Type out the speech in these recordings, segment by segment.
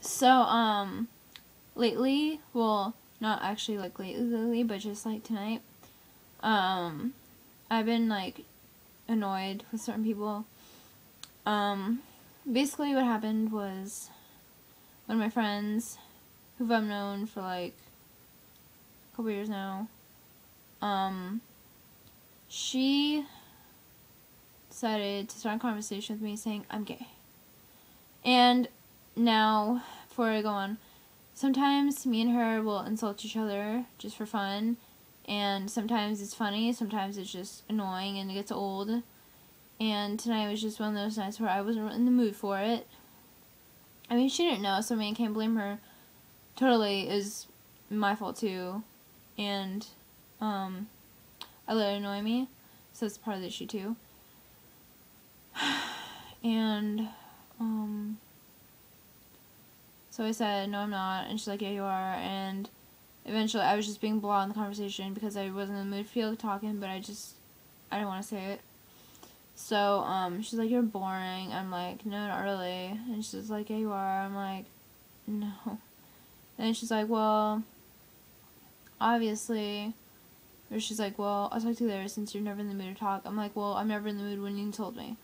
So, lately, well, not actually like lately, but just like tonight, I've been like annoyed with certain people. Basically what happened was one of my friends, who I've known for like a couple years now, she decided to start a conversation with me saying I'm gay. And now, before I go on, sometimes me and her will insult each other just for fun, and sometimes it's funny, sometimes it's just annoying and it gets old. And tonight was just one of those nights where I wasn't in the mood for it. I mean, she didn't know, so I mean, I can't blame her. Totally is my fault too. And, I let it annoy me, so it's part of the issue too. And, so I said, no, I'm not, and she's like, yeah, you are, and eventually I was just being blah in the conversation because I wasn't in the mood to feel talking, but I didn't want to say it. So, she's like, you're boring. I'm like, no, not really. And she's like, yeah, you are. I'm like, no. And she's like, well, obviously. Or she's like, well, I'll talk to you later since you're never in the mood to talk. I'm like, well, I'm never in the mood when you told me.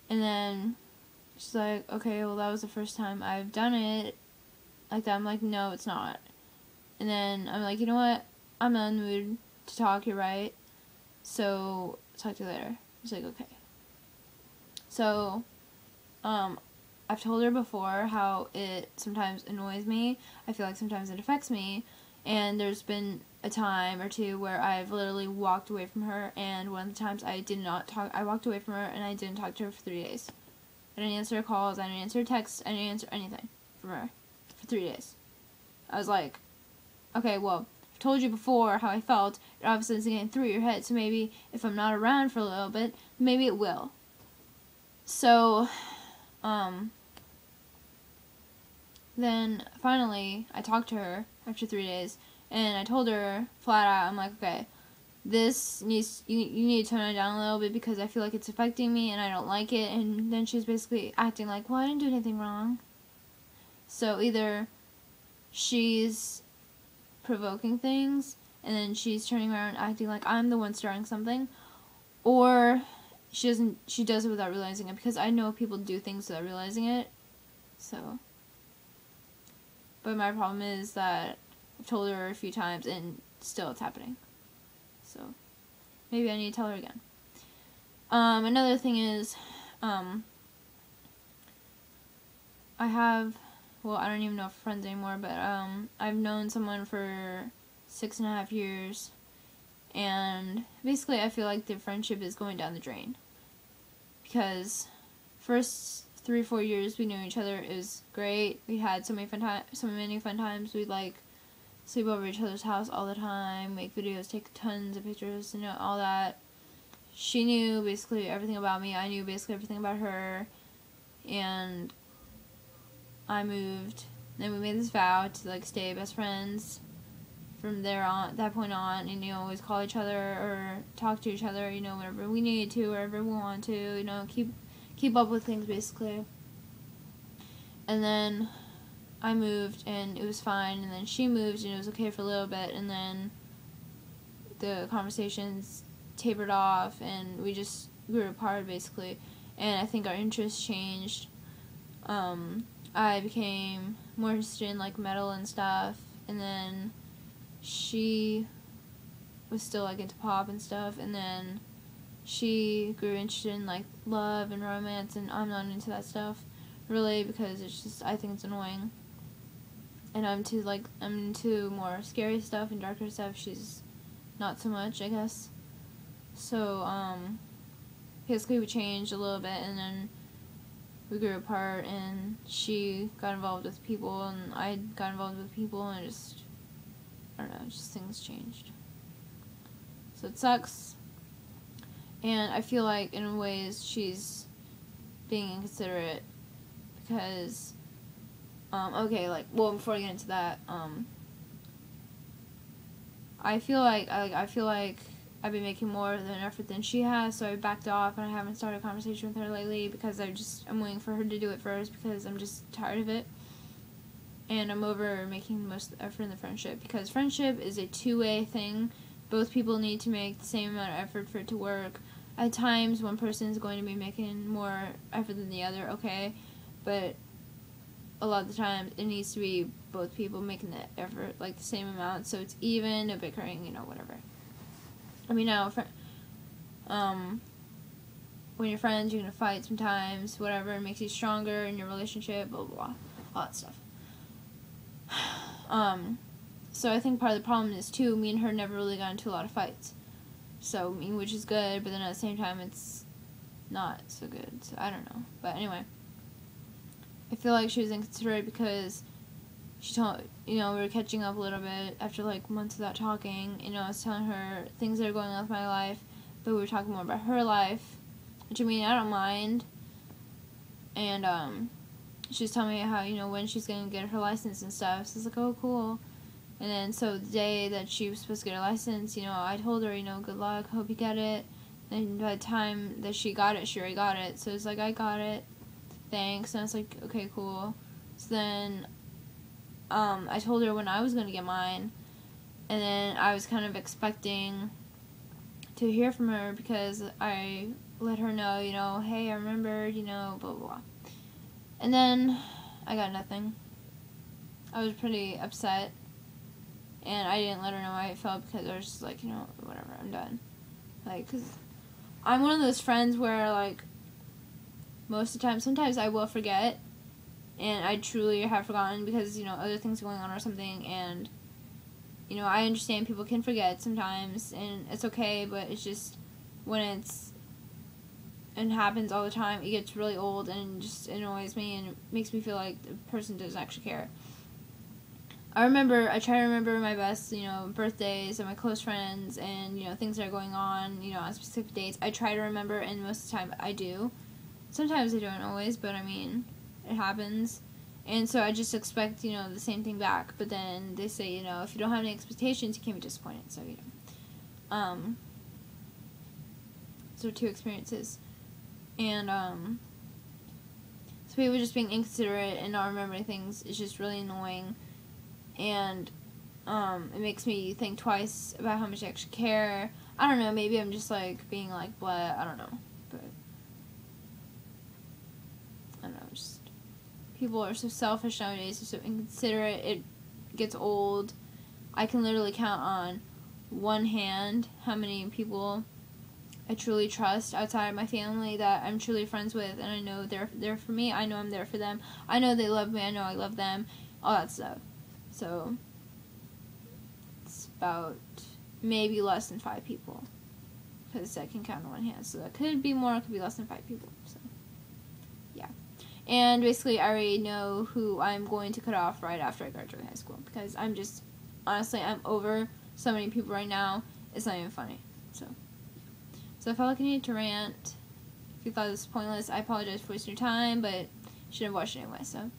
And then she's like, okay, well, that was the first time I've done it like that. I'm like, no, it's not. And then I'm like, you know what? I'm not in the mood to talk, you're right. So, talk to you later. She's like, okay. So, I've told her before how it sometimes annoys me. I feel like sometimes it affects me. And there's been a time or two where I've literally walked away from her, and one of the times I did not talk, I walked away from her and I didn't talk to her for 3 days. I didn't answer her calls, I didn't answer her texts, I didn't answer anything from her for 3 days. I was like, okay, well, I've told you before how I felt, it obviously isn't getting through your head, so maybe if I'm not around for a little bit, maybe it will. So, then finally I talked to her after 3 days, and I told her flat out, I'm like, okay, this needs, you need to tone it down a little bit because I feel like it's affecting me and I don't like it. And then she's basically acting like, well, I didn't do anything wrong. So either she's provoking things and then she's turning around acting like I'm the one starting something, or she does it without realizing it, because I know people do things without realizing it. So, but my problem is that I've told her a few times and still it's happening. So, maybe I need to tell her again. Another thing is, I don't even know if we're friends anymore, but, I've known someone for 6.5 years, and basically I feel like the friendship is going down the drain. Because first 3-4 years we knew each other, it was great. We had so many fun times. We'd like sleep over each other's house all the time, make videos, take tons of pictures, all that. She knew basically everything about me. I knew basically everything about her. And I moved. Then we made this vow to like stay best friends from that point on, and always call each other or talk to each other, whenever we needed to, wherever we want to, keep up with things basically. And then I moved and it was fine, and then she moved and it was okay for a little bit, and then the conversations tapered off and we just grew apart basically, and I think our interests changed. I became more interested in like metal and stuff, and then she was still like into pop and stuff, and then she grew interested in like love and romance, and I'm not into that stuff really because it's just, I think it's annoying. And I'm into more scary stuff and darker stuff. She's not so much, I guess. So, basically we changed a little bit, and then we grew apart, and she got involved with people, and I got involved with people, and I don't know, just things changed. So it sucks. And I feel like, in ways, she's being inconsiderate because, before I get into that, I feel like I've been making more of an effort than she has, so I backed off and I haven't started a conversation with her lately because I'm waiting for her to do it first because I'm just tired of it. and I'm over making the most effort in the friendship, because friendship is a two-way thing. Both people need to make the same amount of effort for it to work. At times, one person is going to be making more effort than the other, okay, but a lot of the time, it needs to be both people making the effort, like, the same amount, so it's even, no bickering, whatever. I mean, now, when you're friends, you're gonna fight sometimes, whatever, it makes you stronger in your relationship, blah, blah, blah, all that stuff. So I think part of the problem is, too, me and her never really got into a lot of fights. So, which is good, but then at the same time, it's not so good. So, I don't know. But anyway, I feel like she was inconsiderate because she told, we were catching up a little bit after, like, months without talking. I was telling her things that are going on with my life, but we were talking more about her life, which, I don't mind. And, she was telling me how, when she's going to get her license and stuff. So I was like, oh, cool. And then, so the day that she was supposed to get her license, I told her, good luck, hope you get it. And by the time that she got it, she already got it. So it's like, I got it, thanks. And I was like, okay, cool. So then, I told her when I was going to get mine. And then I was kind of expecting to hear from her, because I let her know, hey, I remembered, blah, blah, blah. And then I got nothing. I was pretty upset. And I didn't let her know how I felt, because I was just like, whatever, I'm done. Like, because I'm one of those friends where, like, most of the time, sometimes I will forget. And I truly have forgotten because, other things going on or something. And, I understand people can forget sometimes. And it's okay, but it's just when it happens all the time, it gets really old and just annoys me. And it makes me feel like the person doesn't actually care. I try to remember my best, birthdays and my close friends and, things that are going on, on specific dates. I try to remember, and most of the time I do. Sometimes I don't always, but it happens. And so I just expect, the same thing back. But then they say, if you don't have any expectations, you can't be disappointed. So, so 2 experiences. And, so people just being inconsiderate and not remembering things is just really annoying. And it makes me think twice about how much I actually care. I don't know, maybe I'm just, like, being, like, blah, I don't know. But, I don't know, just, people are so selfish nowadays, they're so inconsiderate, it gets old. I can literally count on one hand how many people I truly trust outside of my family that I'm truly friends with, and I know they're there for me, I know I'm there for them, I know they love me, I know I love them, all that stuff. So, it's about maybe less than 5 people, because I can count on one hand. So that could be more, it could be less than 5 people. So, yeah. And basically, I already know who I'm going to cut off right after I graduate high school, because I'm just, honestly, I'm over so many people right now, it's not even funny. So I felt like I needed to rant. If you thought this was pointless, I apologize for wasting your time, but you should have watched it anyway, so.